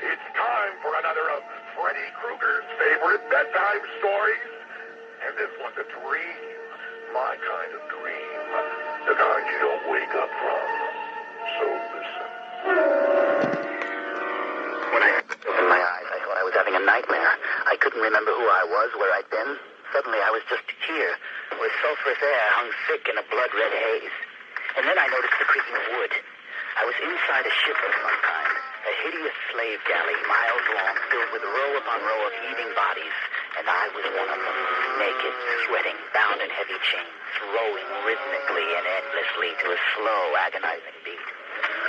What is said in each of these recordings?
It's time for another of Freddy Krueger's favorite bedtime stories. And this one's a dream. My kind of dream. The kind you don't wake up from. So listen. When I opened my eyes, I thought I was having a nightmare. I couldn't remember who I was, where I'd been. Suddenly, I was just here, where sulphurous air hung thick in a blood-red haze. And then I noticed the creaking of wood. I was inside a ship of some kind, a hideous slave galley, miles long, filled with row upon row of heaving bodies. And I was one of them, naked, sweating, bound in heavy chains, rowing rhythmically and endlessly to a slow, agonizing beat.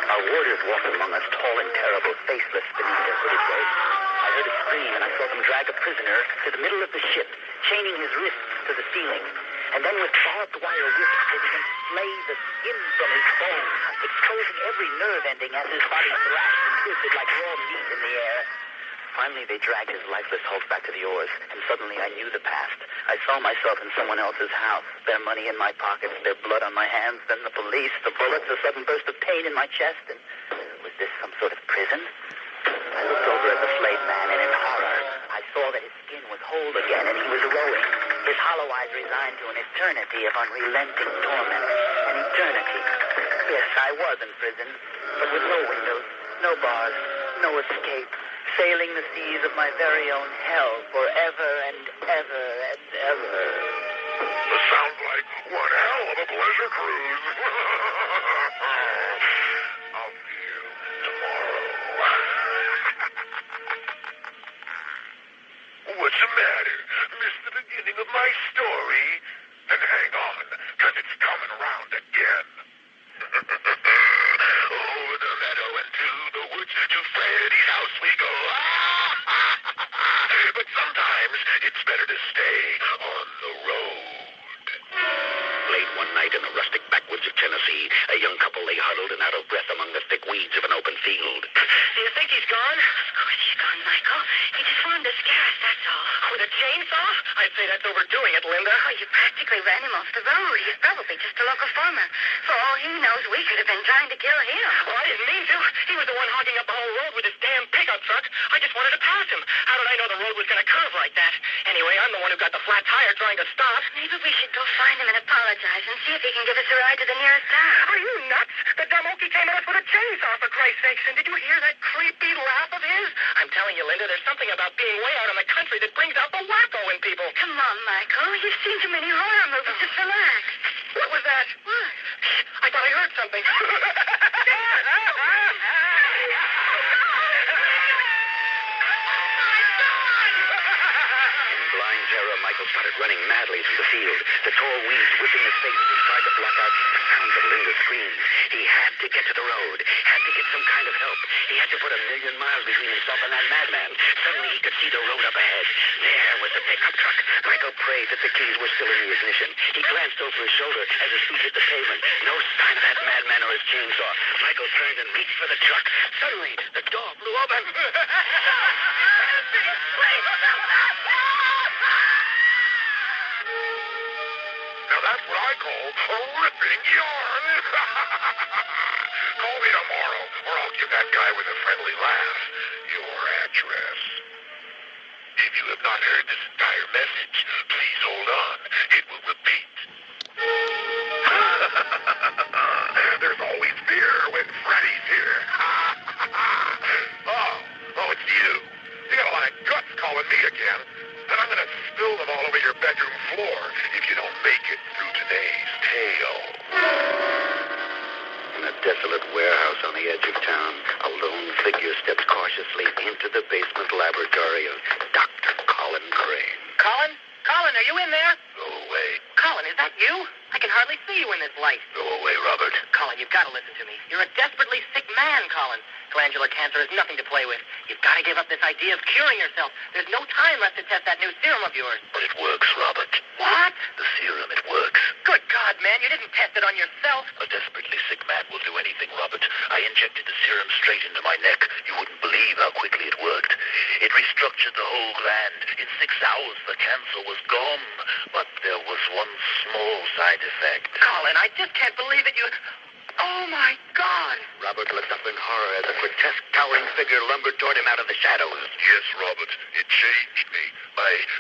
Our warders walked among us, tall and terrible, faceless beneath their hooded robes. I heard a scream, and I saw them drag a prisoner to the middle of the ship, chaining his wrists to the ceiling. And then with barbed wire whips, they began to flay the skin from his bones, exposing every nerve ending as his body thrashed and twisted like raw meat in the air. Finally, they dragged his lifeless hulk back to the oars, and suddenly I knew the past. I saw myself in someone else's house, their money in my pockets, their blood on my hands, then the police, the bullets, a sudden burst of pain in my chest, and was this some sort of prison? I looked over at the slave man, and in horror, I saw that his skin was whole again, and he was rowing, his hollow eyes resigned to an eternity of unrelenting torment. An eternity. Yes, I was in prison, but with no windows, no bars, no escape, sailing the seas of my very own hell forever and ever and ever. This sounds like one hell of a pleasure cruise. I'll see you tomorrow. What's the matter? Missed the beginning of my story? Then hang on, because it's coming around again. Over the meadow and to the woods, to Freddy's house we go. But sometimes it's better to stay on the road. Late one night in the rustic backwoods of Tennessee, a young couple lay huddled and out of breath among the thick weeds of an open field. Do you think he's gone? Of course he's gone, Michael. He just wanted to scare us, that's all. With a chainsaw? I'd say that's overdoing it, Linda. Oh, you practically ran him off the road. He's probably just a local farmer. For all he knows, we could have been trying to kill him. Well, I didn't mean to. He was the one hogging up the whole road with his damn pickup truck. I just wanted to pass him. How did I know the road was going to curve like that? Anyway, I'm the one who got the flat tire trying to stop. Maybe we should go find him and apologize and see if he can give us a ride to the nearest town. Are you nuts? The dumb okie came at us with a chainsaw, for Christ's sakes. And did you hear that creepy laugh of his? I'm telling you, Linda, there's something about being way out in the country that brings out the wacko in people. Come on, Michael. You've seen too many horror movies. Just relax. What was that? What? I thought I heard something. Blind terror, Michael started running madly through the field, the tall weeds whipping his face as he tried to block out the sounds of Linda's screams. He had to get to the road, had to get some kind of help. He had to put 1,000,000 miles between himself and that madman. Suddenly he could see the road up ahead. There was the pickup truck. Michael prayed that the keys were still in the ignition. He glanced over his shoulder as his feet hit the pavement. No sign of that madman or his chainsaw. Michael turned and reached for the truck. Suddenly, the door blew open. Now that's what I call a ripping yarn. Call me tomorrow, or I'll give that guy with a friendly laugh your address. If you have not heard this entire message, please hold on. It will repeat. There's always fear when Freddy's here. Oh, it's you. You got a lot of guts calling me again. And I'm going to spill them all over your bedroom floor if you don't make it through today's tale. In a desolate warehouse on the edge of town, a lone figure stepped cautiously into the basement laboratory of Dr. Colin Crane. Colin? Colin, are you in there? Go away. Colin, is that you? I can hardly see you in this light. Go away, Robert. Colin, you've got to listen to me. You're a desperately sick man, Colin. Glandular cancer is nothing to play with. You've got to give up this idea of curing yourself. There's no time left to test that new serum of yours. But it works, Robert. What? The serum, it works. Good God, man, you didn't test it on yourself. A desperately sick man will do anything, Robert. I injected the serum straight into my neck. You wouldn't believe how quickly it worked. It restructured the whole gland. In 6 hours, the cancer was gone. But there was one small side effect. Colin, I just can't believe it. You... Oh, my God. Robert looked up in horror as a grotesque, towering figure lumbered toward him out of the shadows. Yes, Robert, it changed me.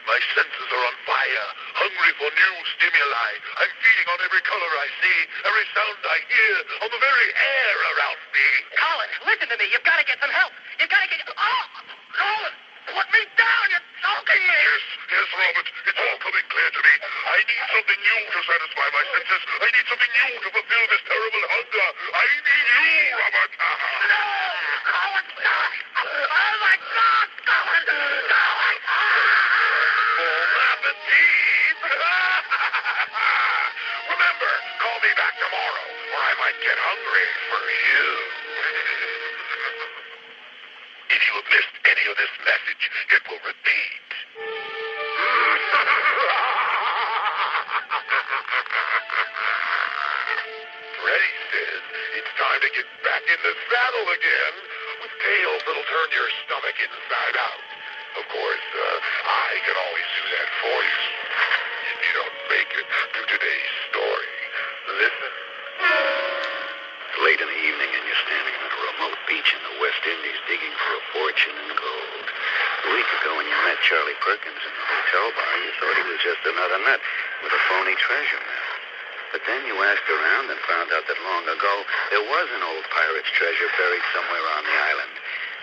My senses are on fire, hungry for new stimuli. I'm feeding on every color I see, every sound I hear, on the very air around me. Colin, listen to me. You've got to get some help. You've got to get... Oh, Colin, put me down. You're choking me. Yes, Robert, it's all coming clear to me. I need something new to satisfy my senses. I need something new to fulfill this terrible hunger. I need you, Robert. No, Colin, no. Oh, my God, Colin. Colin. Bon appetit. Remember, call me back tomorrow, or I might get hungry for you. If you have missed any of this message, it will repeat. Freddy says it's time to get back in the saddle again with tales that'll turn your stomach inside out. Of course, I can always do that for you if you don't make it through today's story. Listen. It's late in the evening and you're standing on a remote beach in the West Indies digging for a fortune in gold. A week ago when you met Charlie Perkins in the hotel bar, you thought he was just another nut with a phony treasure map. But then you asked around and found out that long ago there was an old pirate's treasure buried somewhere on the island.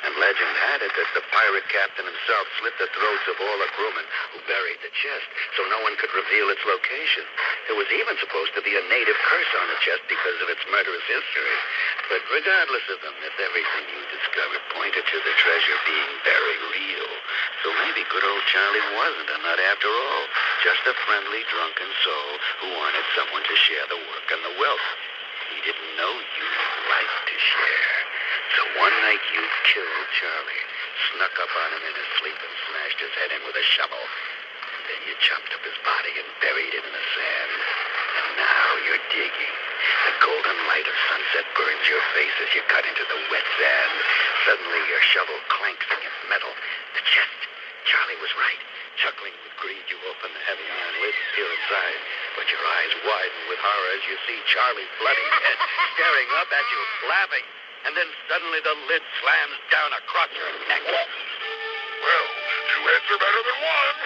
And legend had it that the pirate captain himself slit the throats of all the crewmen who buried the chest so no one could reveal its location. There was even supposed to be a native curse on the chest because of its murderous history. But regardless of the myth, everything you discovered pointed to the treasure being very real. So maybe good old Charlie wasn't a nut after all, just a friendly, drunken soul who wanted someone to share the work and the wealth. He didn't know you'd like to share. So one night you killed Charlie, snuck up on him in his sleep and smashed his head in with a shovel. And then you chopped up his body and buried him in the sand. And now you're digging. The golden light of sunset burns your face as you cut into the wet sand. Suddenly your shovel clanks against metal. The chest. Charlie was right. Chuckling with greed, you open the heavy iron lid and peer inside. But your eyes widen with horror as you see Charlie's bloody head staring up at you, laughing. And then suddenly the lid slams down across your neck. Well, two heads are better than one.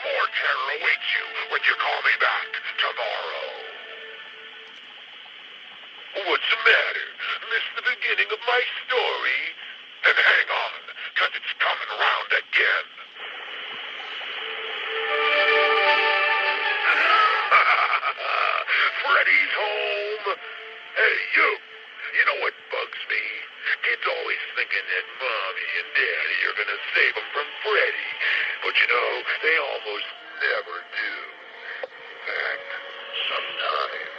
More terror awaits you when you call me back tomorrow. What's the matter? Missed the beginning of my story? Then hang on, because it's coming around again. Freddy's home. Hey, you. You know what bugs me? Kids always thinking that Mommy and Daddy are going to save them from Freddy. But you know, they almost never do. In fact, sometimes.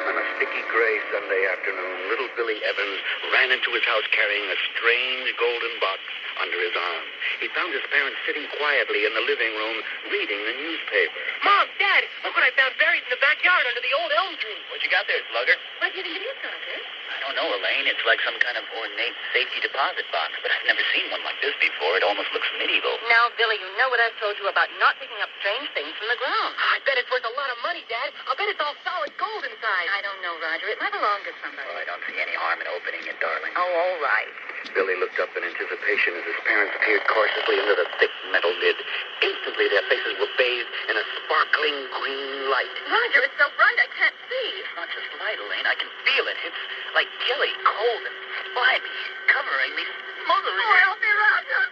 On a sticky gray Sunday afternoon, little Billy Evans ran into his house carrying a strange golden box under his arm. He found his parents sitting quietly in the living room reading the newspaper. Mom, Dad, look what I found buried in the backyard under the old elm tree. What you got there, Slugger? What do you think it is, Doctor? I don't know, Elaine. It's like some kind of ornate safety deposit box, but I've never seen one like this before. It almost looks medieval. Now, Billy, you know what I've told you about not picking up strange things from the ground. I bet it's worth a lot of money, Dad. I'll bet it's all solid gold inside. I don't know, Roger. It might belong to somebody. Oh, I don't see any harm in opening it, darling. Oh, all right. Billy looked up in anticipation as his parents peered cautiously into the thick metal lid. Instantly, their faces were bathed in a sparkling green light. Roger, it's so bright I can't see. It's not just light, Elaine. I can feel it. It's like jelly, cold and slimy, covering me, smothering me. Oh, help me, Roger.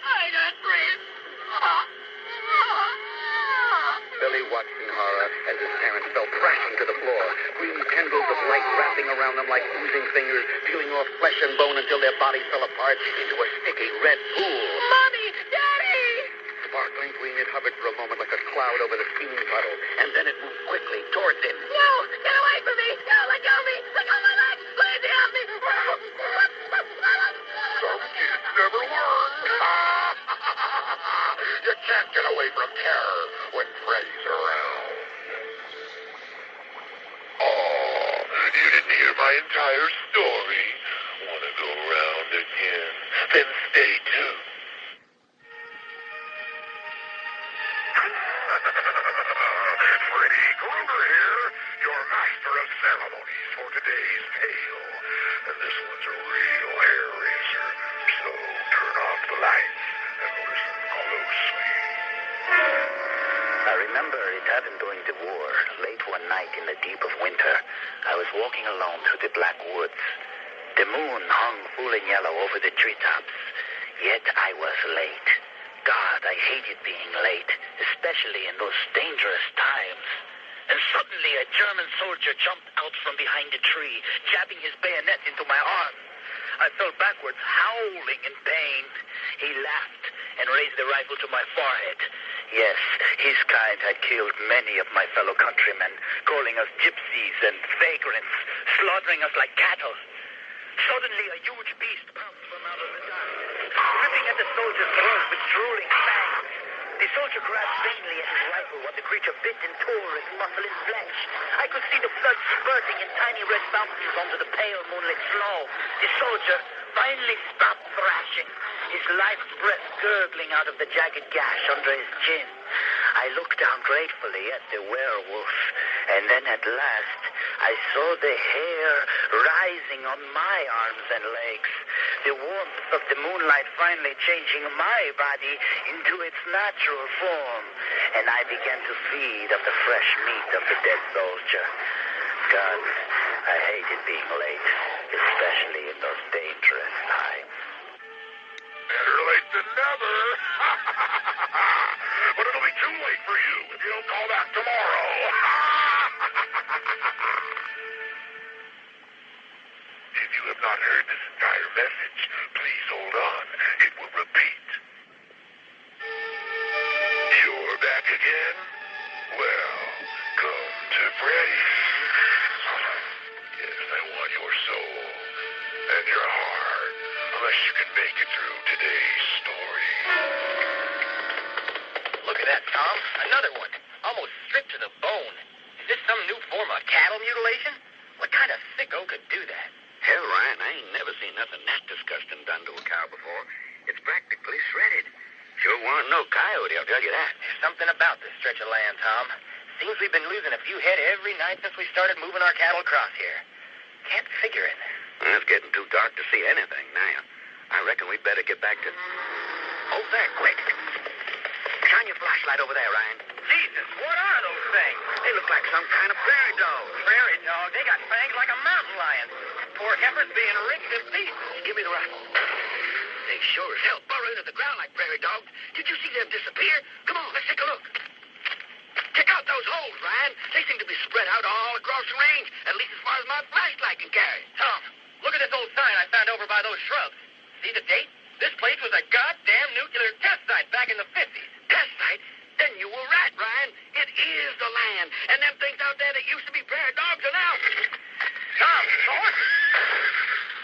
I can't breathe. Billy watched in horror as his parents fell crashing to the floor, green tendrils of light wrapping around them like oozing fingers, peeling off flesh and bone until their bodies fell apart into a sticky red pool. Mommy! Daddy! Sparkling green, it hovered for a moment like a cloud over the steaming puddle, and then it moved quickly towards him. No! Get away from me! No, let go of me! Let go of my legs! Please help me! Some kids never learn. You can't get away from terror when Freddy's around. Oh, you didn't hear my entire story? Want to go round again? Then stay tuned. Freddy Krueger here, your today's tale. And this one's a real hair raiser. So turn off the lights and listen closely. I remember it happened during the war. Late one night in the deep of winter, I was walking alone through the black woods. The moon hung full and yellow over the treetops. Yet I was late. God, I hated being late, especially in those dangerous times. And suddenly a German soldier jumped out from behind a tree, jabbing his bayonet into my arm. I fell backwards, howling in pain. He laughed and raised the rifle to my forehead. Yes, his kind had killed many of my fellow countrymen, calling us gypsies and vagrants, slaughtering us like cattle. Suddenly, a huge beast pounced from out of the dark, ripping at the soldier's throat with drooling fangs. The soldier grabbed vainly at his rifle while the creature bit and tore at muscle and flesh. I could see the blood spurting in tiny red fountains onto the pale moonlit snow. The soldier finally stopped thrashing, his life's breath gurgling out of the jagged gash under his chin. I looked down gratefully at the werewolf, and then at last I saw the hair rising on my arms and legs, the warmth of the moonlight finally changing my body into its natural form, and I began to feed of the fresh meat of the dead soldier. God, I hated being late, especially in those dangerous times. Better late than never. But it'll be too late for you if you don't call back tomorrow. If you have not heard this entire message, please hold on. It will repeat. You're back again? Well, come to Freddy. Yes, I want your soul and your heart, unless you can make it through today's story. Look at that, Tom. Another one. Almost stripped to the bone. Is this some new form of cattle mutilation? What kind of sicko could do that? Hell, Ryan, I ain't never seen nothing that disgusting done to a cow before. It's practically shredded. Sure weren't no coyote, I'll tell you that. There's something about this stretch of land, Tom. Seems we've been losing a few head every night since we started moving our cattle across here. Can't figure it. Well, it's getting too dark to see anything now. I reckon we'd better get back to... Oh, there, quick. Shine your flashlight over there, Ryan. Jesus, what are those things? They look like some kind of prairie dog. Prairie dog. They got fangs like a mountain lion. Poor heifer's being ripped to pieces. Give me the rifle. They sure as hell burrow into the ground like prairie dogs. Did you see them disappear? Come on, let's take a look. Check out those holes, Ryan. They seem to be spread out all across the range, at least as far as my flashlight can carry. Tom, look at this old sign I found over by those shrubs. See the date? This place was a goddamn nuclear test site back in the 50s. Test site? Then you were right, Ryan. It is the land. And them things out there that used to be prairie dogs are now... Tom, the horses!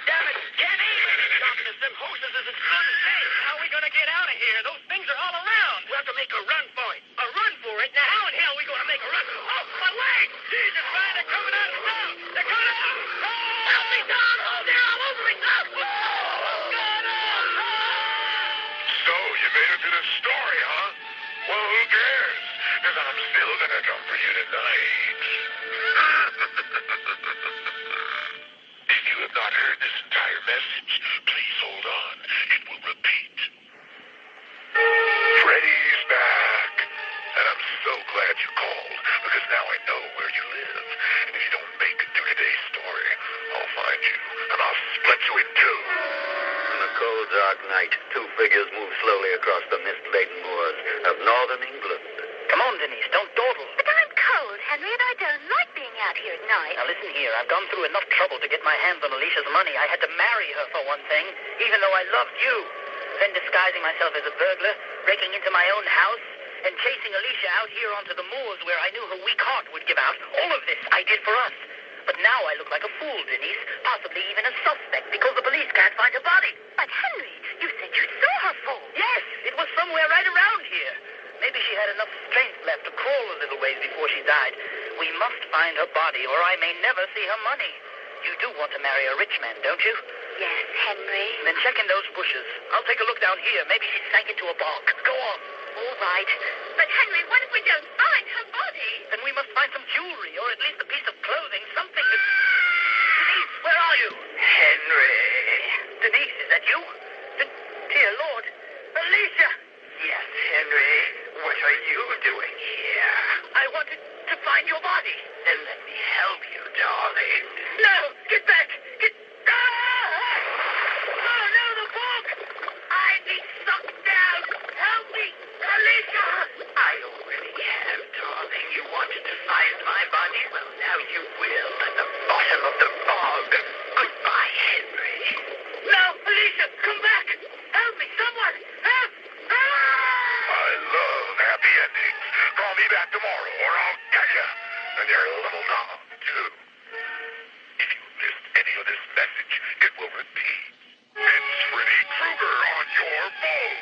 Damn it, Kenny! Darkness, them horses is as good as dead. How are we going to get out of here? Those things are all around. We'll have to make a run for it. A run for it? Now, how in hell are we going to make a run? Oh, my leg! Jesus, man, they're coming out of town! They're coming out! Oh! Help me, Don! Oh, they're all over me! Oh, God, So, you made it to the story, huh? Well, who cares? Because I'm still gonna come for you tonight. If you have not heard this entire message, please hold on. It will repeat. Freddy's back. And I'm so glad you called, because now I know where you live. And if you don't make it through today's story, I'll find you, and I'll split you in two. On a cold, dark night, two figures move slowly across the mist-laden moors of northern England. Come on, Denise, don't dawdle. But I'm cold, Henry, and I don't like being out here at night. Now, listen here. I've gone through enough trouble to get my hands on Alicia's money. I had to marry her, for one thing, even though I loved you. Then disguising myself as a burglar, breaking into my own house, and chasing Alicia out here onto the moors where I knew her weak heart would give out. All of this I did for us. But now I look like a fool, Denise, possibly even a suspect, because the police can't find her body. But, Henry, you said you saw her fall. Yes, it was somewhere right around here. Maybe she had enough strength left to crawl a little ways before she died. We must find her body, or I may never see her money. You do want to marry a rich man, don't you? Yes, Henry. Then check in those bushes. I'll take a look down here. Maybe she sank into a bog. Go on. All right. But, Henry, what if we don't find her body? Then we must find some jewelry, or at least a piece of clothing, something that... are you doing here? I wanted to find your body. Then let me help you, darling. No! Get back! Get... Ah! Oh, no, the fog! I'm being sucked down! Help me! Alicia! I already have, darling. You wanted to find my body? Well, now you will at the bottom of the fog. Goodbye, Henry. No! Alicia! Come back! Help me! Someone! Help! Ah! I love happy endings. Call me back tomorrow or I'll get you. And your little dog, too. If you missed any of this message, it will repeat. It's Freddy Krueger on your phone.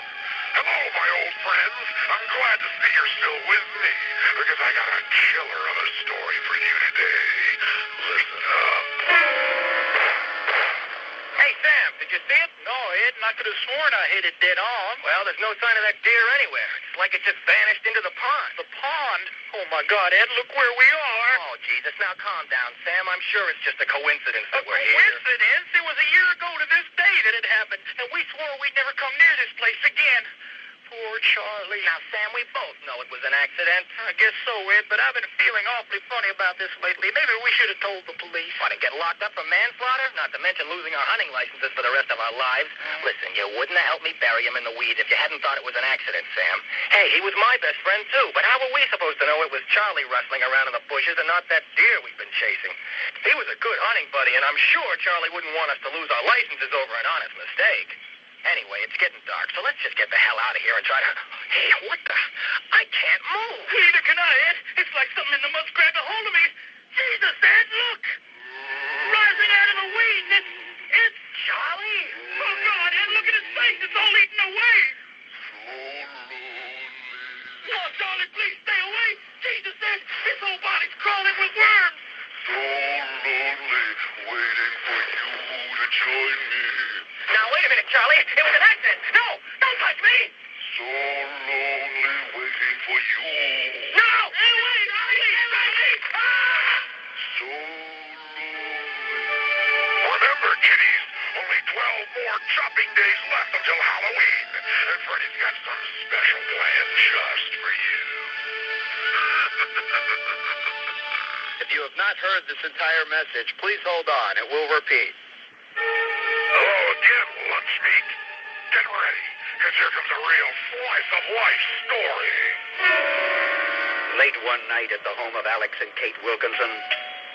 Hello, my old friends. I'm glad to see you're still with me, because I got a killer of a story for you today. Listen up. Hey, Sam, did you see it? No, Ed, and I could have sworn I hit it dead on. Well, there's no sign of that deer anywhere. It's like it just vanished into the pond. The pond? Oh, my God, Ed, look where we are. Oh, Jesus, now calm down, Sam. I'm sure it's just a coincidence that we're here. A coincidence? It was a year ago to this day that it happened, and we swore we'd never come near this place again. Poor Charlie. Now, Sam, we both know it was an accident. I guess so, Ed, but I've been feeling awfully funny about this lately. Maybe we should have told the police. What, to get locked up for manslaughter? Not to mention losing our hunting licenses for the rest of our lives. Listen, you wouldn't have helped me bury him in the weeds if you hadn't thought it was an accident, Sam. Hey, he was my best friend, too, but how were we supposed to know it was Charlie rustling around in the bushes and not that deer we've been chasing? He was a good hunting buddy, and I'm sure Charlie wouldn't want us to lose our licenses over an honest mistake. Anyway, it's getting dark, so let's just get the hell out of here and try to... Hey, what the... I can't move. Neither can I, Ed. It's like something in the mud's grabbed a hold of me. Jesus, Ed, look! Rising out of the weeds. It's Charlie. Oh, God, Ed, look at his face. It's all eaten away. No, Charlie, please stay away. Jesus, Ed, his whole body's crawling with worms. So lonely, waiting for you to join me. Now, wait a minute, Charlie. It was an accident. No, don't touch me. So lonely, waiting for you. No! Hey, wait! Please, Charlie! Ah! So lonely. Remember, kiddies, only 12 more chopping days left until Halloween. And Freddy's got some special plan just for you. If you have not heard this entire message, please hold on. It will repeat. Hello again, lunchmeat. Get ready, because here comes a real slice-of-life story. Late one night at the home of Alex and Kate Wilkinson.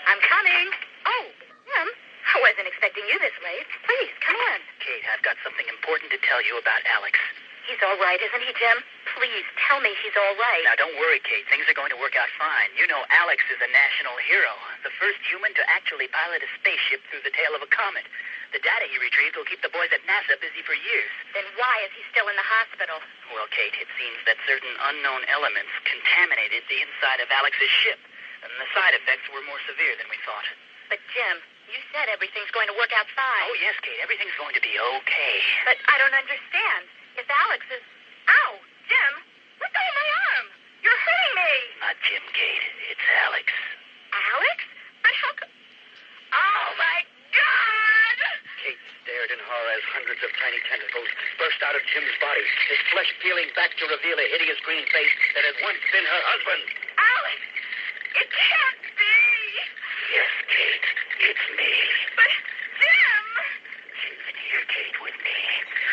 I'm coming. Oh, Jim, I wasn't expecting you this late. Please, come in. Kate, I've got something important to tell you about Alex. He's all right, isn't he, Jim? Please, tell me he's all right. Now, don't worry, Kate. Things are going to work out fine. You know Alex is a national hero, the first human to actually pilot a spaceship through the tail of a comet. The data he retrieved will keep the boys at NASA busy for years. Then why is he still in the hospital? Well, Kate, it seems that certain unknown elements contaminated the inside of Alex's ship, and the side effects were more severe than we thought. But, Jim, you said everything's going to work out fine. Oh, yes, Kate. Everything's going to be okay. But I don't understand. If Alex is... Ow! Jim! Let go of my arm! You're hurting me! Not Jim, Kate. It's Alex. Alex? But how could... Oh, my God! Kate stared in horror as hundreds of tiny tentacles burst out of Jim's body, his flesh peeling back to reveal a hideous green face that had once been her husband. Alex! It can't be! Yes, Kate, it's me. But, Jim! She's in here, Kate, with me.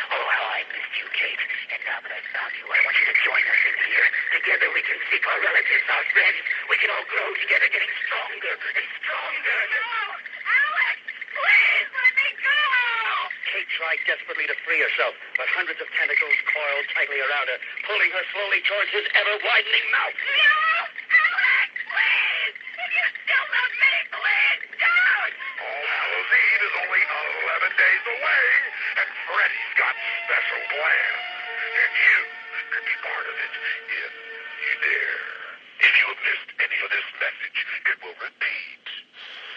Oh, how I missed you, Kate. And now that I've found you, I want you to join us in here. Together we can seek our relatives, our friends. We can all grow together, getting stronger and stronger. No! Alex! Please let me go! Kate tried desperately to free herself, but hundreds of tentacles coiled tightly around her, pulling her slowly towards his ever-widening mouth. No! Alex! Please! If you still love me, please don't! All Hallows Eve is only 11 days away, and Freddy's got special plans. And you could be part of it if you dare. If you have missed any of this message, it will repeat.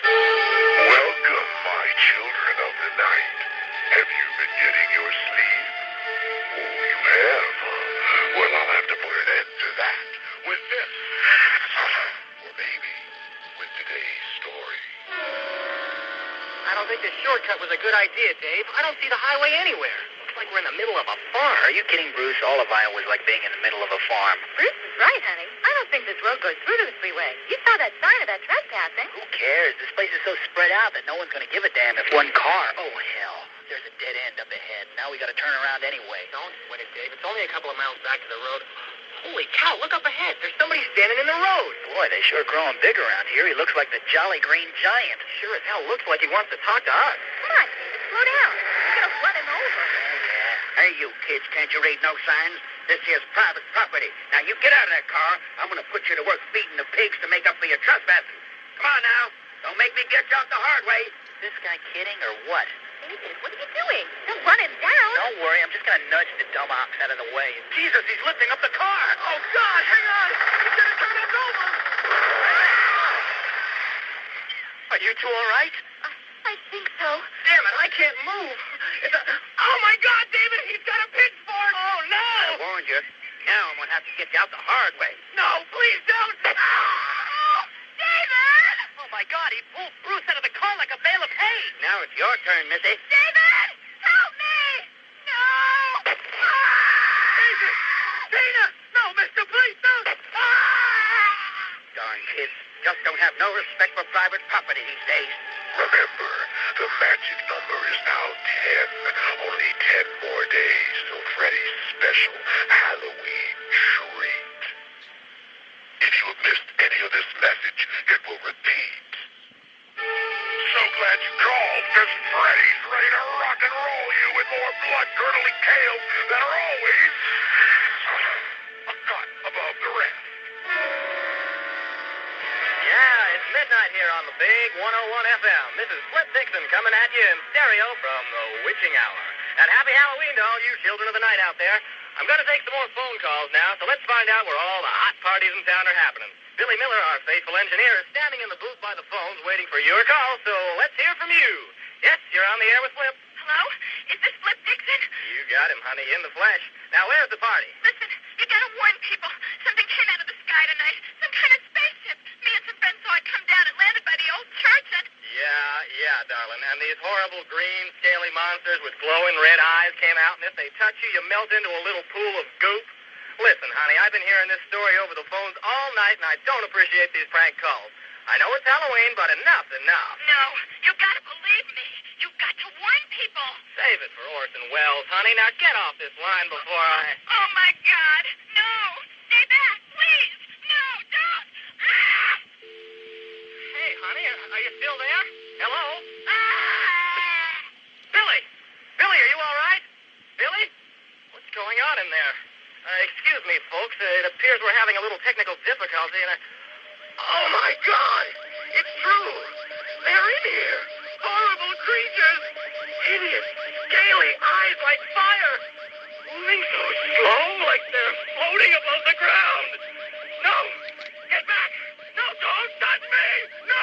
Welcome, my children of the night. Have you been getting your sleep? Oh, you have, huh? Well, I'll have to put an end to that with this. Or maybe with today's story. I don't think the shortcut was a good idea, Dave. I don't see the highway anywhere. like we're in the middle of a farm. Are you kidding, Bruce? All of Iowa was like being in the middle of a farm. Bruce is right, honey. I don't think this road goes through to the freeway. You saw that sign of that trespassing. Who cares? This place is so spread out that no one's going to give a damn if one car... Oh, hell. There's a dead end up ahead. Now we got to turn around anyway. Don't sweat it, Dave. It's only a couple of miles back to the road. Holy cow, look up ahead. There's somebody standing in the road. Boy, they sure growing big around here. He looks like the Jolly Green Giant. Sure as hell looks like he wants to talk to us. Come on, David, slow down. You're going to run him over. Yeah. Hey, you kids, can't you read no signs? This here's private property. Now, you get out of that car. I'm going to put you to work feeding the pigs to make up for your trespassing. Come on now. Don't make me get you out the hard way. This guy kidding or what? David, what are you doing? Don't run him down. Don't worry, I'm just going to nudge the dumb ox out of the way. Jesus, he's lifting up the car. Oh, God, hang on. He's going to turn us over. Are you two all right? I think so. Damn it, I can't move. Oh, my God, David, he's got a pitchfork. Oh, no. I warned you. Now I'm going to have to get you out the hard way. No, please don't. Oh, David! Oh, my God, he pulled Bruce out of the car like a bale of hay. Now it's your turn, Missy. David! Help me! No! David! Dana! No, mister, please don't. Darn kids just don't have no respect for private property these days. Remember, the magic number is now 10. Only 10 more days till Freddy's special Halloween treat. If you have missed any of this message, it will repeat. So glad you called, because Freddy's ready to rock and roll you with more blood-curdling tales that are always a cut above the rest. Yeah, it's midnight here on the big 101 FM. This is Flip Dixon coming at you in stereo from the witching hour. And happy Halloween to all you children of the night out there. I'm going to take some more phone calls now, so let's find out where all the hot parties in town are happening. Billy Miller, our faithful engineer, is standing in the booth by the phones waiting for your call, so let's hear from you. Yes, you're on the air with Flip. Hello? Is this Flip Dixon? You got him, honey, in the flesh. Now, where's the party? Listen, you gotta warn people. Something came out of the sky tonight. Some kind of spaceship. Me and some friends saw it come down and landed by the old church and... Yeah, darling. And these horrible green, scaly monsters with glowing red eyes came out, and if they touch you, you melt into a little pool of goop. Listen, honey, I've been hearing this story over the phones all night, and I don't appreciate these prank calls. I know it's Halloween, but enough's enough. No, you gotta believe me. You got to warn people. Save it for Orson Welles, honey. Now get off this line before I... Oh, my God. No. Stay back, please. No, don't. Ah! Hey, honey, are you still there? Hello? Ah! Billy! Billy, are you all right? Billy? What's going on in there? Excuse me, folks. It appears we're having a little technical difficulty, and Oh, my God! It's true! They're in here! Horrible creatures! Hideous, scaly eyes like fire! Moving so slow like they're floating above the ground! No! Get back! No, don't touch me! No!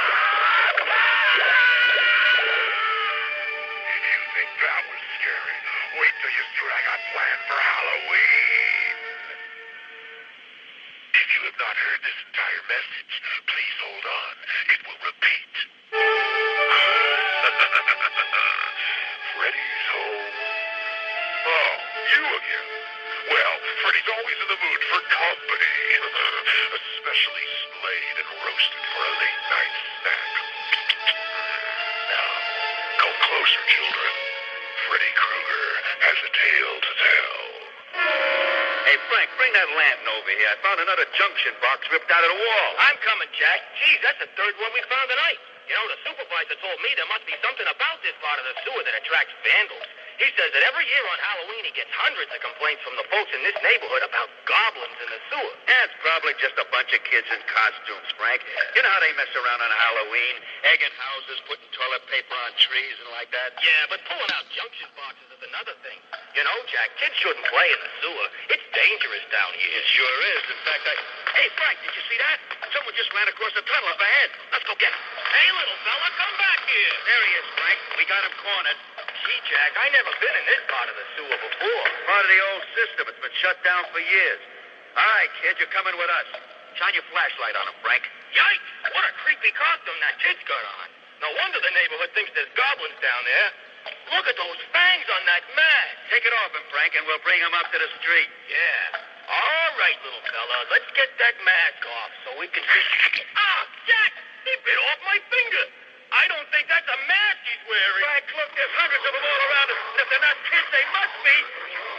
If you think that was scary, wait till you see what I got planned for Halloween. If you have not heard this entire message, please hold on. It will repeat. Freddy's home. Oh, you again. Well, Freddy's always in the mood for company. Especially slayed and roasted for a late night snack. Now, come closer, children. Freddy Krueger has a tale to tell. Hey, Frank, bring that lantern over here. I found another junction box ripped out of the wall. I'm coming, Jack. Geez, that's the third one we found tonight. You know, the supervisor told me there must be something about this part of the sewer that attracts vandals. He says that every year on Halloween he gets hundreds of complaints from the folks in this neighborhood about goblins in the sewer. That's probably just a bunch of kids in costumes, Frank. You know how they mess around on Halloween? Egging houses, putting toilet paper on trees and like that? Yeah, but pulling out junction boxes is another thing. You know, Jack, kids shouldn't play in the sewer. It's dangerous down here. It sure is. In fact, Hey, Frank, did you see that? Someone just ran across the tunnel up ahead. Let's go get him. Hey, little fella, come back here. There he is, Frank. We got him cornered. Gee, Jack, I never been in this part of the sewer before. Part of the old system. It's been shut down for years. All right, kid, you're coming with us. Shine your flashlight on him, Frank. Yikes! What a creepy costume that kid's got on. No wonder the neighborhood thinks there's goblins down there. Look at those fangs on that mask. Take it off him, Frank, and we'll bring him up to the street. Yeah. All right, little fella. Let's get that mask off so we can see. Ah, Jack! He bit off my finger. I don't think that's a mask he's wearing. Frank, look, there's hundreds of them all around us. If they're not kids, they must be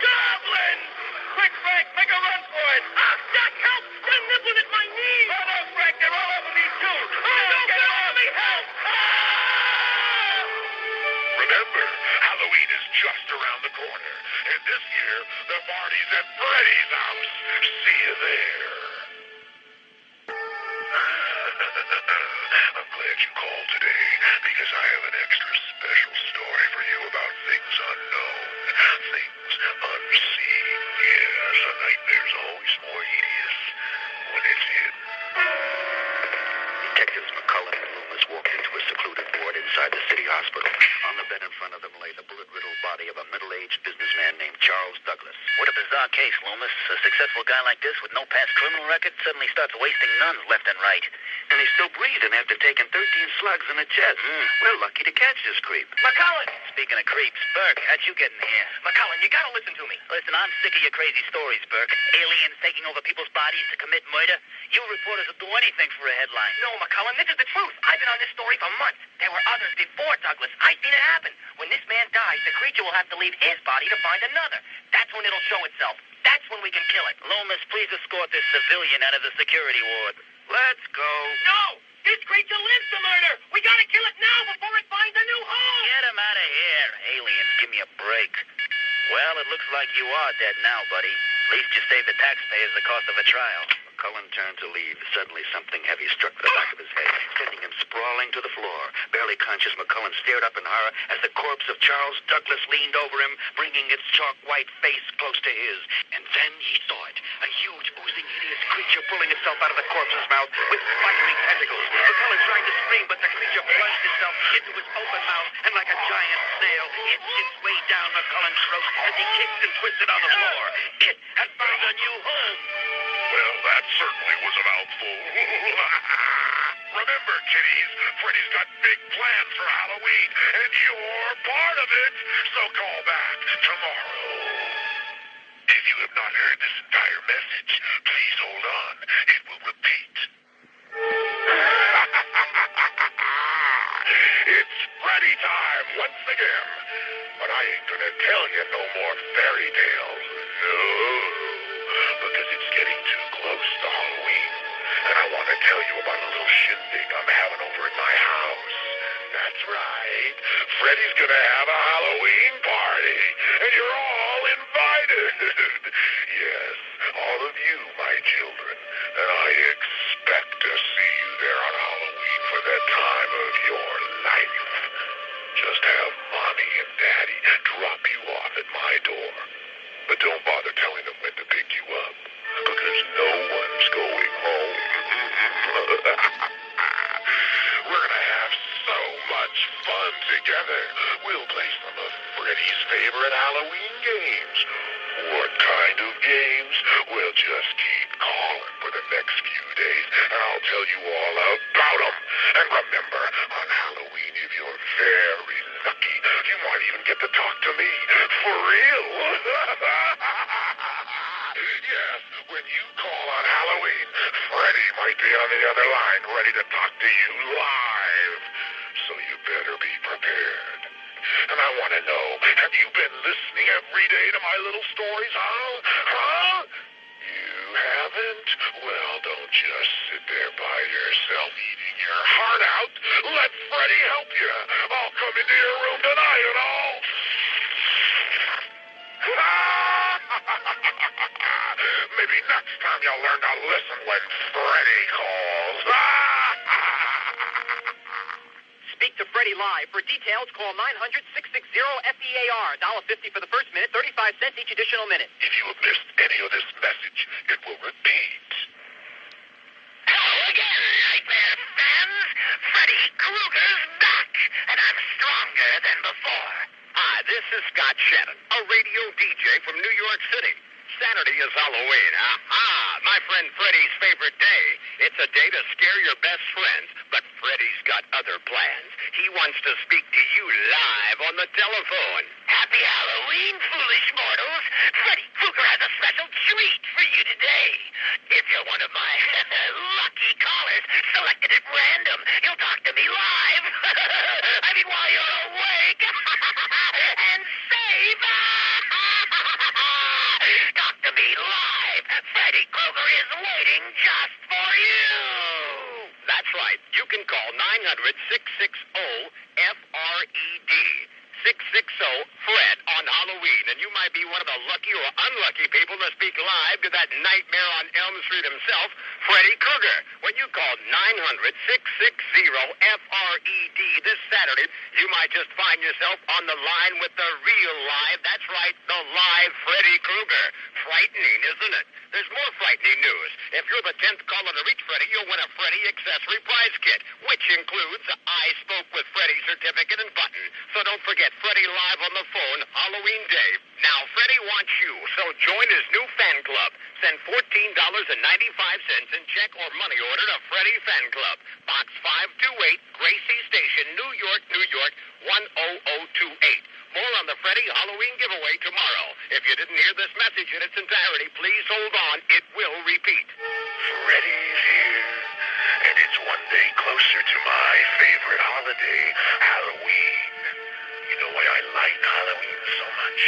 goblins! Quick, Frank, make a run for it. Ah, Jack, help! They're nibbling at my knees! Oh, no, Frank, they're all over me, too. Oh, no, get off me! Help! Ah! Remember, Halloween is just around the corner. And this year, the party's at Freddy's house. See you there. I'm glad you called today, because I have an extra special story for you about things unknown, things unseen. Yes, a nightmare's always more hideous when it's hidden. Detectives McCullen and Loomis walked into a secluded ward inside the city hospital. On the bed in front of them lay the bullet-riddled body of a middle-aged businessman named Charles Douglas. What a bizarre case, Loomis. A successful guy like this with no past criminal record suddenly starts wasting nuns left and right. And he's still breathing after taking 13 slugs in the chest. We're lucky to catch this creep. McCullen! Speaking of creeps, Burke, how'd you get in here? McCullen, you gotta listen to me. Listen, I'm sick of your crazy stories, Burke. Aliens taking over people's bodies to commit murder. You reporters will do anything for a headline. No, McCullen, this is the truth. I've been on this story for months. There were others before Douglas. I've seen it happen. When this man dies, the creature will have to leave his body to find another. That's when it'll show itself. That's when we can kill it. Loomis, please escort this civilian out of the security ward. Let's go. No! This creature lives to murder! We gotta kill it now before it finds a new home! Get him out of here. Aliens, give me a break. Well, it looks like you are dead now, buddy. At least you saved the taxpayers the cost of a trial. McCullen turned to leave. Suddenly, something heavy struck the back of his head, sending him sprawling to the floor. Barely conscious, McCullen stared up in horror as the corpse of Charles Douglas leaned over him, bringing its chalk-white face close to his. And then he saw it, a huge, oozing, hideous creature pulling itself out of the corpse's mouth with fiery tentacles. McCullen tried to scream, but the creature plunged itself into his open mouth, and like a giant snail, it its way down McCullen's throat as he kicked and twisted on the floor. It had found a new home. Well, that certainly was a mouthful. Remember, kiddies, Freddy's got big plans for Halloween, and you're part of it. So call back tomorrow. If you have not heard this entire message, please hold on. It will repeat. It's Freddy time once again. But I ain't gonna tell you no more fairy tales. No. Because it's getting too close to Halloween. And I want to tell you about a little shindig I'm having over at my house. That's right. Freddy's gonna have a Halloween party. And you're all invited. Yes, all of you, my children. And I expect to see you there on Halloween for the time of your life. Just have Mommy and Daddy drop you off at my door. But don't bother telling them when to pick you up, because no one's going home. We're gonna have so much fun together. We'll play some of Freddy's favorite Halloween games. What kind of games? We'll just keep calling for the next few days, and I'll tell you all about them. And remember, on Halloween, if you're very lucky, you might even get to talk to me. For real. Yes, when you call on Halloween, Freddy might be on the other line ready to talk to you live. So you better be prepared. And I want to know, have you been listening every day to my little stories, huh? You haven't? Well, don't just sit there by yourself eating your heart out. Let Freddy help you. I'll come into your room tonight and I'll... Maybe next time you'll learn to listen when Freddy calls. Speak to Freddy live. For details, call 900-660-FEAR. $1.50 for the first minute, 35 cents each additional minute. If you have missed any of this message, it will repeat. Hello again, Nightmare fans. Freddy Krueger's back, and I'm stronger than before. Hi, this is Scott Shannon, a radio DJ from New York City. Saturday is Halloween. Aha! My friend Freddy's favorite day. It's a day to scare your best friends, but Freddy's got other plans. He wants to speak to you live. on the telephone. Happy Halloween, foolish mortals. Freddy Krueger has a special treat for you today. If you're one of my lucky callers selected at random, you'll talk to me live. I mean, while you're awake and safe. Talk to me live. Freddy Krueger is waiting just for you. That's right. You can call 900-660-FRED. 660-FRED on Halloween, and you might be one of the lucky or unlucky people to speak live to that nightmare on Elm Street himself, Freddy Krueger. When you call 900-660-FRED this Saturday, you might just find yourself on the line with the real live, that's right, the live Freddy Krueger. Frightening, isn't it? There's more frightening news. If you're the 10th caller to reach Freddy, you'll win a Freddy accessory prize kit, which includes a I Spoke with Freddy certificate and button. So don't forget Freddy live on the phone Halloween Day. Now, Freddy wants you, so join his new fan club. Send $14.95 in check or money order to Freddy Fan Club, Box 528, Gracie Station, New York, New York, 10028. More on the Freddy Halloween giveaway tomorrow. If you didn't hear this message in its entirety, please hold on. It will repeat. Freddy's here, and it's one day closer to my favorite holiday, Halloween. You know why I like Halloween so much?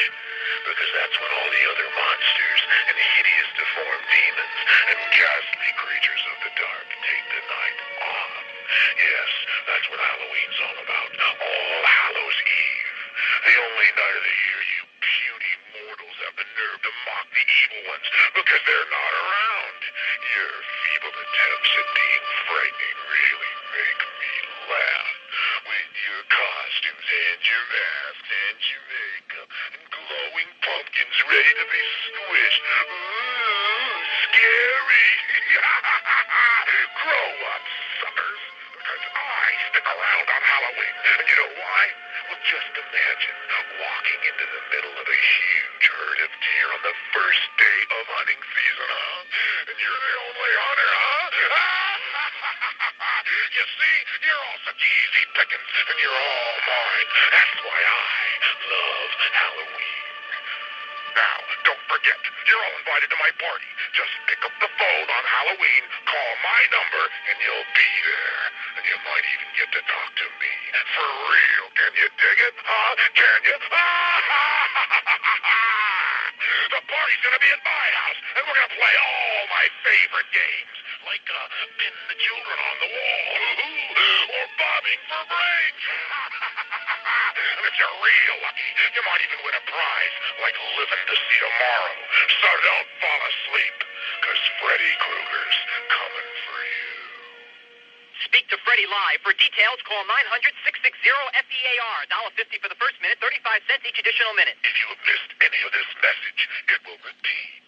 Because that's when all the other monsters and hideous deformed demons and ghastly creatures of the dark take the night off. Yes, that's what Halloween's all about. All Hallows Eve. The only night of the year you puny mortals have the nerve to mock the evil ones because they're not around. Your feeble attempts at being frightening really make me laugh. With your costumes and your masks and your makeup and glowing pumpkins ready to be squished. Ooh, scary. Grow up, suckers. Because I stick around on Halloween. And you know why? Well, just imagine walking into the middle of a huge herd of deer on the first day of hunting season, huh? And you're the only hunter, huh? You see, you're all such easy pickings, and you're all mine. That's why I love Halloween. Now, don't forget, you're all invited to my party. Just pick up the phone on Halloween, call my number, and you'll be there. And you might even get to talk to me. For real, can you dig it? Huh? Can you? The party's gonna be at my house, and we're gonna play all my favorite games. Like pin the children on the wall, or bobbing for brains. And if you're real lucky, you might even win a prize, like living to see tomorrow. So don't fall asleep, because Freddy Krueger's coming for you. Speak to Freddy live. For details, call 900-660-FEAR. $1.50 for the first minute, 35 cents each additional minute. If you have missed any of this message, it will repeat.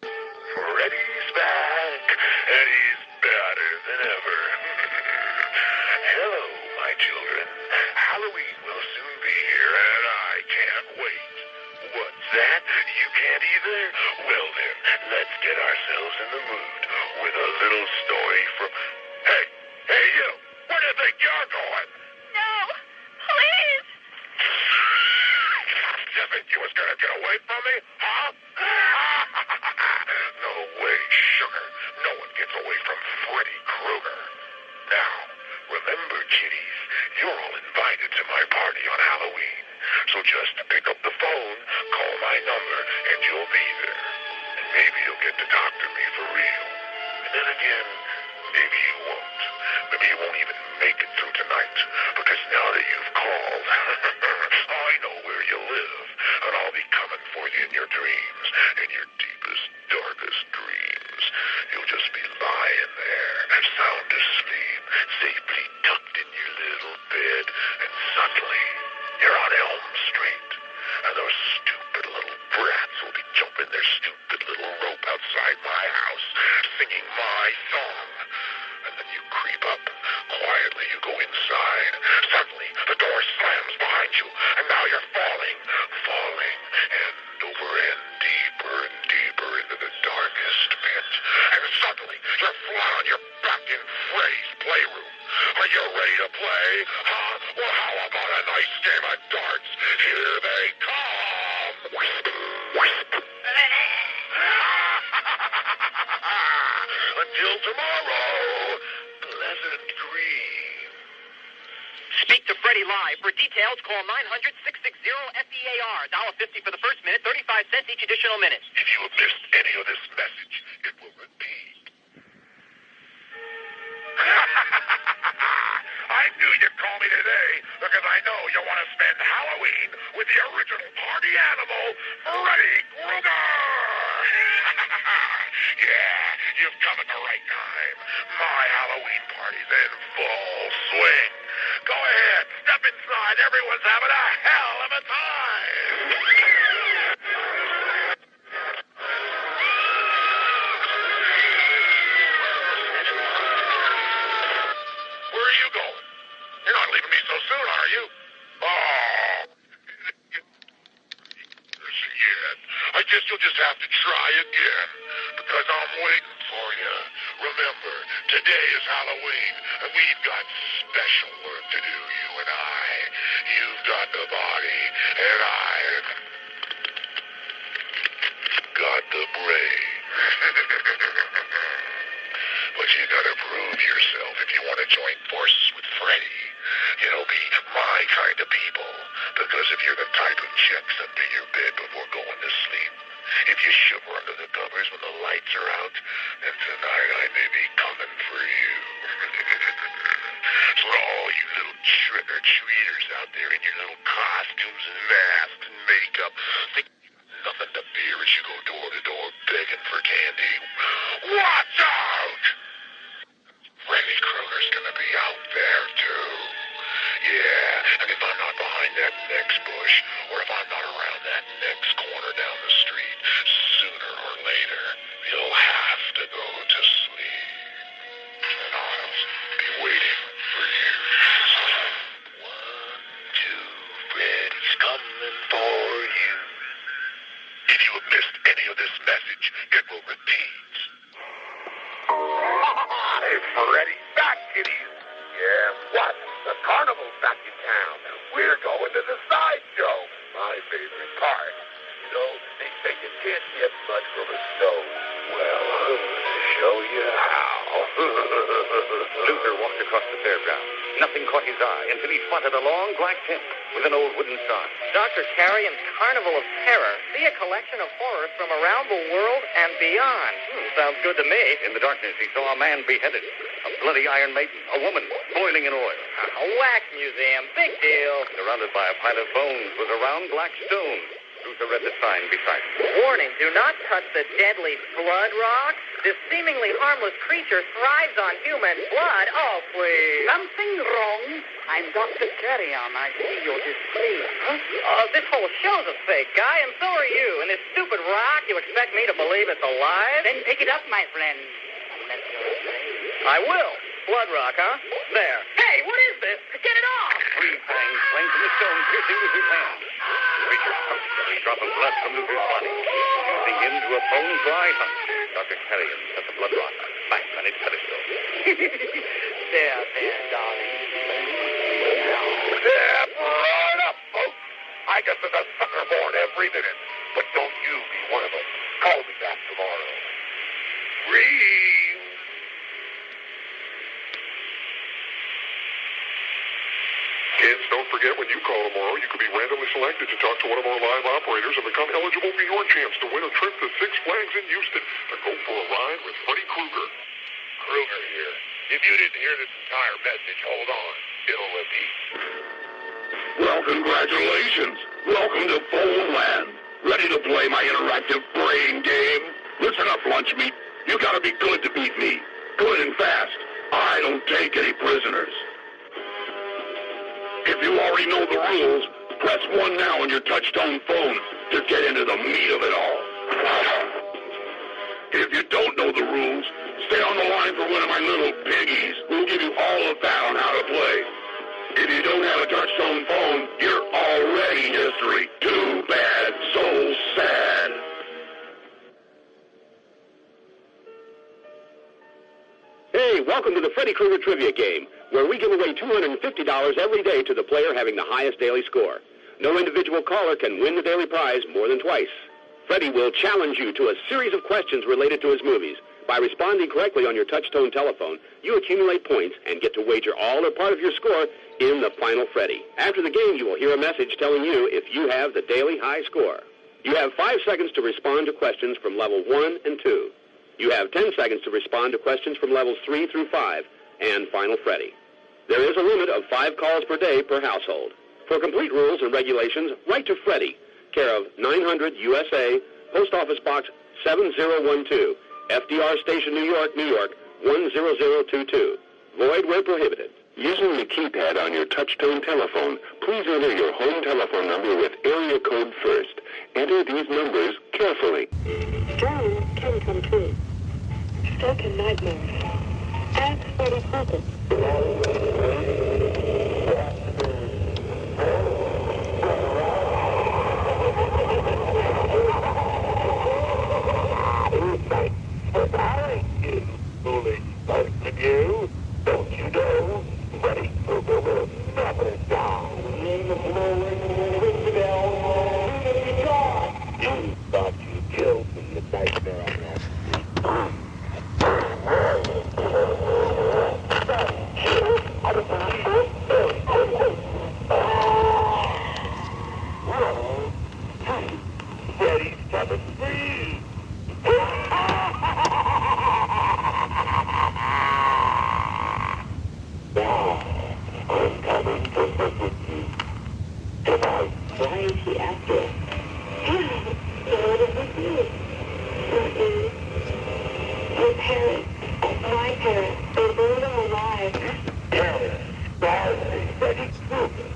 Freddy's back, and he's better than ever. Hello, my children. Halloween will soon be here, and I can't wait. What's that? You can't either? Well then, let's get ourselves in the mood with a little story from... Hey you! Where do you think you're going? No, please. You think you was gonna get away from me? Huh? No way, sugar. No one gets away from Freddy Krueger. Now, remember, kiddies, you're all invited to my party on Halloween. So just pick up the phone, call my number, and you'll be there. And maybe you'll get to talk to me for real. And then again, maybe you won't. Maybe you won't even make it through tonight. Because now that you've called, I know where you live. And I'll be coming for you in your dreams. In your deepest, darkest dreams. You'll just be lying there, sound asleep, safely tucked in your little bed. And suddenly, you're on Elm Street. And those stupid little brats will be jumping their stupid little rope outside my house, singing my song. And then you creep up. Quietly, you go inside. Suddenly, the door slams behind you. And now you're falling, end over end, deeper and deeper into the darkest pit. And suddenly, you're flat on your back in Freddy's playroom. Are you ready to play? Huh? Well, how about a nice game of darts. Here they come. Until tomorrow, pleasant dreams. Speak to Freddy live. For details, call 900-660-FEAR. $1.50 for the first minute, 35 cents each additional minute. If you have missed any of this message, it will repeat. I knew you'd call me today because I know you want to spend Halloween with the original party animal, Freddy Krueger. Yeah, you've come at the right time. My Halloween party's in full swing. Go ahead, step inside. Everyone's having a hell of a time. Where are you going? You're not leaving me so soon, are you? Oh. Yes. I guess you'll just have to try again, because I'm waiting for you. Remember, today is Halloween, and we've got special work to do, you and I. You've got the body, and I've got the brain. But you gotta prove yourself if you want to join forces with Freddy. You know, be my kind of people. Because if you're the type who checks under your bed before going to sleep, if you shiver under the covers when the lights are out, then tonight I may be coming for you. For all you little trick-or-treaters out there in your little costumes and masks and makeup, think nothing to fear as you go door to door begging for candy. Watch out! Freddy Krueger's gonna be out there, too. Yeah, and if I'm not behind that next bush, or if I'm not around that next corner down the street, sooner or later, you'll have to go to sleep. And I'll be waiting for you. 1, 2, Freddy's coming for you. If you have missed any of this message, it will repeat. Freddy's back, kiddies. Yeah, what? The carnival's back in town. We're going to the sideshow. My favorite part. You know, they say you can't get much from a stone. Well, I'm going to show you how. Luther walked across the fairground. Nothing caught his eye until he spotted a long black tent with an old wooden sign. Dr. Carrion's Carnival of Terror. See a collection of horrors from around the world and beyond. Sounds good to me. In the darkness, he saw a man beheaded, a bloody Iron Maiden, a woman boiling in oil. A wax museum. Big deal. Surrounded by a pile of bones was a round black stone. Luther read the sign beside him. Warning, do not touch the deadly blood rock. This seemingly harmless creature thrives on human blood. Oh, please. Something wrong? I'm Dr. Carrion. I see you're displeased. Huh? This whole show's a fake, Guy, and so are you. And this stupid rock, you expect me to believe it's alive? Then pick it up, my friend. Unless you're afraid. I will. Blood rock, huh? There. Hey, what is this? Get it off! 3 fangs flamed from the stone, piercing Luther's hand. The creature crouched every drop of blood from Luther's body, reducing him to a bone-dry husk. Dr. Carrion set the blood rock back on its pedestal. There, darling. Step right up, folks. I guess there's a sucker born every minute. But don't you be one of them. Call me back tomorrow. Dream. Kids, don't forget when you call tomorrow, you could be randomly selected to talk to one of our live operators and become eligible for your chance to win a trip to Six Flags in Houston to go for a ride with Freddy Krueger. Krueger here. If you didn't hear this entire message, hold on. It'll repeat. Well, congratulations. Welcome to Foldland. Ready to play my interactive brain game? Listen up, lunch meat. You gotta be good to beat me. Good and fast. I don't take any prisoners. If you already know the rules, press 1 now on your touch-tone phone to get into the meat of it all. If you don't know the rules, stay on the line for one of my little piggies who'll give you all of that on how to play. If you don't have a touch-tone phone, you're already history. Too bad, so sad. Hey, welcome Welcome to the Freddy Krueger Trivia Game, where we give away $250 every day to the player having the highest daily score. No individual caller can win the daily prize more than twice. Freddy will challenge you to a series of questions related to his movies. By responding correctly on your touch-tone telephone, you accumulate points and get to wager all or part of your score in the final Freddy. After the game, you will hear a message telling you if you have the daily high score. You have 5 seconds to respond to questions from level 1 and 2. You have 10 seconds to respond to questions from levels 3 through 5 and Final Freddy. There is a limit of 5 calls per day per household. For complete rules and regulations, write to Freddy, care of 900 USA, Post Office Box 7012, FDR Station, New York, New York, 10022. Void where prohibited. Using the keypad on your touch-tone telephone, please enter your home telephone number with area code first. Enter these numbers carefully. Dreams can come true. Stuck in nightmares. Ask Freddy Krueger. Foolish person, you. Don't you know? Freddy Krueger will never die. You thought you killed me in nightmare on that street. Freddy's coming for you. Now, I'm coming to visit you. Tonight. Why is he after us? What does this mean? Nothing. Your parents, my parents, they burned them alive. Parents, Darcy, Freddy Krueger.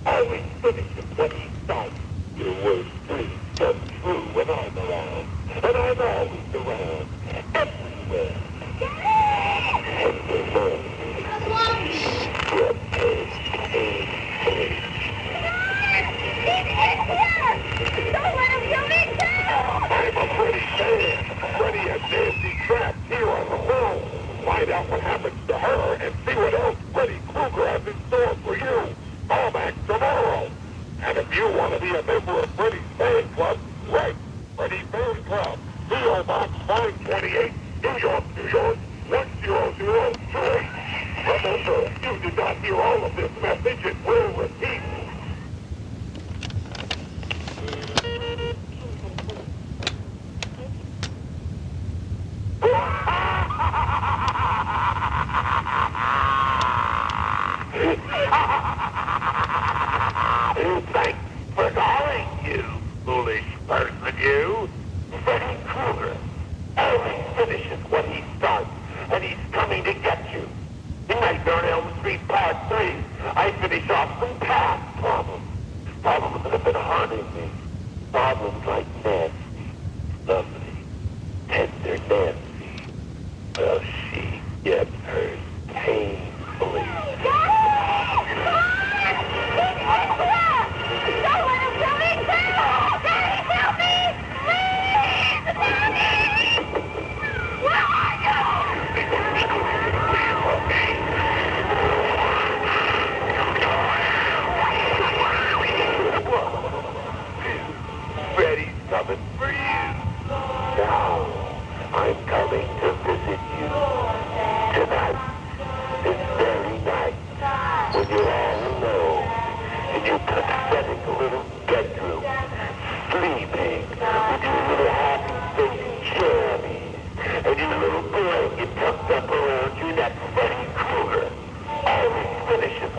Always finishes what he starts. Your worst dreams come true when I'm around. And I'm always around. Everywhere. Everywhere. Don't let him kill me too! I'm a Freddy fan. Freddy has Nancy trapped here on the phone. Find out what happens to her and see what else Freddy Krueger has in store for you. Call back tomorrow. And if you want to be a member of Freddy's fan club, write Freddy Fan Club. P.O. Box 528, New York, New York, 10028. Remember, you did not hear all of this message. It will repeat. Thanks for calling, you foolish person, you. Freddy Krueger always finishes what he starts, and he's coming to get you. In Nightmare on Elm Street Part 3, I finish off some past problems. Problems that have been haunting me. Problems like Nancy. Lovely, tender Nancy. Well, she gets hers painfully. Don't let him kill me too! Daddy, help me! Please! Daddy! Where are you? Freddy's coming for you. Now, I'm coming to visit you. Tonight, this very night, when you're all alone, in your pathetic little bedroom, sleeping with your little happy-faced jammies, and your little blanket tucked up around you, that Freddy Krueger always finishes